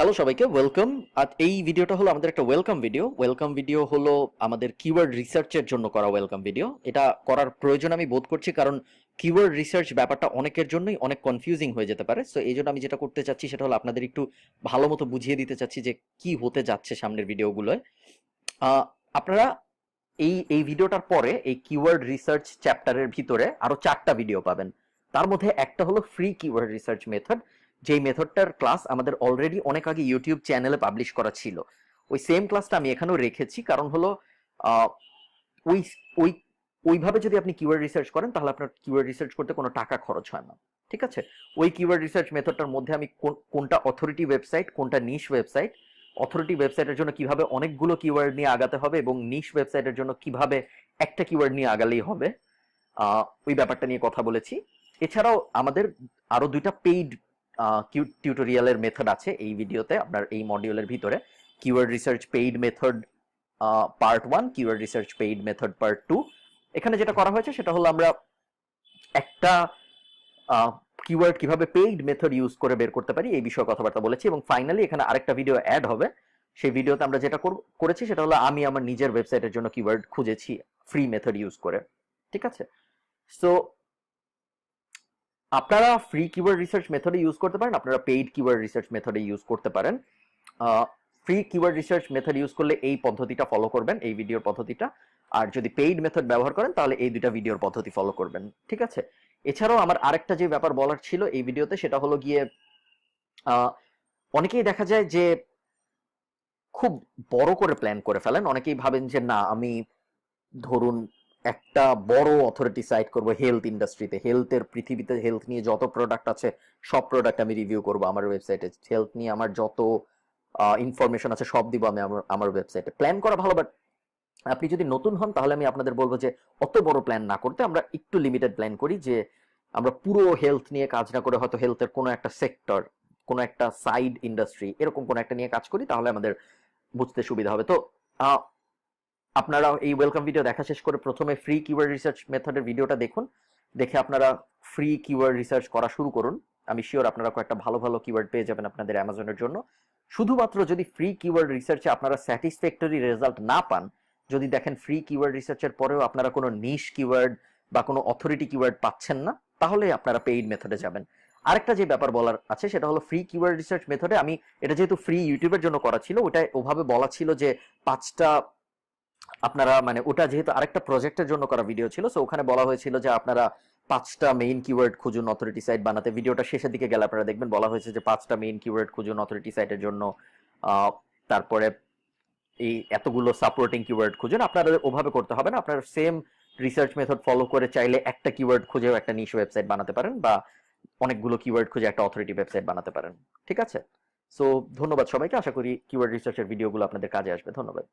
Hello সবাইকে welcome. আর এই ভিডিওটা হলো আমাদের একটা ওয়েলকাম ভিডিও হলো আমাদের কিওয়ার্ড রিসার্চের জন্য করা ওয়েলকাম ভিডিও। এটা করার প্রয়োজন আমি বোধ করছি, কারণ কিওয়ার্ড রিসার্চ ব্যাপারটা অনেকের জন্যই অনেক কনফিউজিং হয়ে যেতে পারে। সো এই জন্য আমি যেটা করতে চাচ্ছি সেটা হলো আপনাদের একটু ভালো মতো বুঝিয়ে দিতে চাচ্ছি যে কি হতে যাচ্ছে সামনের ভিডিওগুলোয়। আপনারা এই এই ভিডিওটার পরে এই কিওয়ার্ড রিসার্চ চ্যাপ্টারের ভিতরে আরো 4টা ভিডিও পাবেন। তার মধ্যে একটা হলো ফ্রি কিওয়ার্ড রিসার্চ মেথড, যেই মেথডটার ক্লাস আমাদের অলরেডি অনেক আগে ইউটিউব চ্যানেলে পাবলিশ করা ছিল। ওই সেম ক্লাসটা আমি এখানেও রেখেছি, কারণ হলো ওই ওই ওইভাবে যদি আপনি কিওয়ার্ড রিসার্চ করেন তাহলে আপনার কিওয়ার্ড রিসার্চ করতে কোনো টাকা খরচ হয় না। ঠিক আছে, ওই কিওয়ার্ড রিসার্চ মেথডটার মধ্যে আমি কোনটা অথরিটি ওয়েবসাইট, কোনটা নিশ ওয়েবসাইট, অথরিটি ওয়েবসাইটের জন্য কিভাবে অনেকগুলো কিওয়ার্ড নিয়ে আগাতে হবে এবং নিশ ওয়েবসাইটের জন্য কিভাবে একটা কিওয়ার্ড নিয়ে আগালেই হবে, ওই ব্যাপারটা নিয়ে কথা বলেছি। এছাড়াও আমাদের আরো 2টা পেইড টিউটোরিয়ালের মেথড আছে এই ভিডিওতে, আপনার এই মডিউলের ভিতরে। Keyword research paid method part 1, keyword research paid method part 2। এখানে যেটা করা হয়েছে সেটা হলো আমরা একটা কিওয়ার্ড কিভাবে পেইড মেথড ইউজ করে বের করতে পারি এই বিষয়ে কথাবার্তা বলেছি, এবং ফাইনালি এখানে আরেকটা ভিডিও অ্যাড হবে। সেই ভিডিওতে আমরা যেটা করেছি সেটা হলো আমি আমার নিজের ওয়েবসাইটের জন্য কিওয়ার্ড খুঁজেছি ফ্রি মেথড ইউজ করে। ঠিক আছে, সো আপনারা ফ্রি কিওয়ার্ড রিসার্চ মেথডে ইউজ করতে পারেন, আপনারা পেইড কিওয়ার্ড রিসার্চ মেথডে ইউজ করতে পারেন। Free keyword research method use করলে এই পদ্ধতিটা ফলো করবেন, এই ভিডিওর পদ্ধতিটা। আর যদি পেইড মেথড ব্যবহার করেন তাহলে এই 2টা ভিডিওর পদ্ধতি ফলো করবেন। ঠিক আছে, এছাড়াও আমার আরেকটা যে ব্যাপার বলার ছিল এই ভিডিওতে সেটা হলো গিয়ে অনেকেই দেখা যায় যে খুব বড় করে প্ল্যান করে ফেলেন। অনেকেই ভাবেন যে না, আমি ধরুন একটা বড় অথরিটি সাইট করব হেলথ ইন্ডাস্ট্রিতে, হেলথের পৃথিবীতে হেলথ নিয়ে যত প্রোডাক্ট আছে সব প্রোডাক্ট আমি রিভিউ করব আমার ওয়েবসাইটে, হেলথ নিয়ে আমার যত ইনফরমেশন আছে সব দিব আমি আমার ওয়েবসাইটে। প্ল্যান করা ভালো, বাট আপনি যদি নতুন হন তাহলে আমি আপনাদের বলবো যে অত বড় প্ল্যান না করতে, আমরা একটু লিমিটেড প্ল্যান করি, যে আমরা পুরো হেলথ নিয়ে কাজ না করে হয়তো হেলথের কোনো একটা সেক্টর, কোনো একটা সাইড ইন্ডাস্ট্রি, এরকম কোনো একটা নিয়ে কাজ করি, তাহলে আমাদের বুঝতে সুবিধা হবে। তো আপনারা এই ওয়েলকাম ভিডিও দেখা শেষ করে প্রথমে ফ্রি কিওয়ার্ড রিসার্চ মেথডের ভিডিওটা দেখুন, দেখে আপনারা ফ্রি কিওয়ার্ড রিসার্চ করা শুরু করুন। আমি শিওর আপনারা কয়েকটা ভালো ভালো কিওয়ার্ড পেয়ে যাবেন আপনাদের অ্যামাজনের জন্য। শুধুমাত্র যদি ফ্রি কিওয়ার্ড রিসার্চে আপনারা স্যাটিসফ্যাক্টরি রেজাল্ট না পান, যদি দেখেন ফ্রি কিওয়ার্ড রিসার্চের পরেও আপনারা কোনো নিশ কিওয়ার্ড বা কোনো অথরিটি কিওয়ার্ড পাচ্ছেন না, তাহলে আপনারা পেইড মেথডে যাবেন। আরেকটা যে ব্যাপার বলার আছে সেটা হলো ফ্রি কিওয়ার্ড রিসার্চ মেথডে আমি, এটা যেহেতু ফ্রি ইউটিউবের জন্য করা ছিল, ওটা ওভাবে বলা ছিল যে 5টা আপনারা, মানে ওটা যেহেতু আরেকটা প্রজেক্টের জন্য করা ভিডিও ছিল, সো ওখানে বলা হয়েছিল যে আপনারা 5টা মেইন কিওয়ার্ড খুঁজুন অথরিটি সাইট বানাতে। ভিডিওটা শেষের দিকে গেলে আপনারা দেখবেন বলা হয়েছে যে 5টা মেইন কিওয়ার্ড খুঁজুন অথরিটি সাইটের জন্য, তারপরে এই এতগুলো সাপোর্টিং কিওয়ার্ড খুঁজুন। আপনারা ওভাবে করতে হবে না, আপনারা সেম রিসার্চ মেথড ফলো করে চাইলে একটা কিওয়ার্ড খুঁজেও একটা নিশ ওয়েবসাইট বানাতে পারেন, বা অনেকগুলো কিওয়ার্ড খুঁজে একটা অথরিটি ওয়েবসাইট বানাতে পারেন। ঠিক আছে, সো ধন্যবাদ সবাইকে, আশা করি কিওয়ার্ড রিসার্চের ভিডিওগুলো আপনাদের কাজে আসবে। ধন্যবাদ।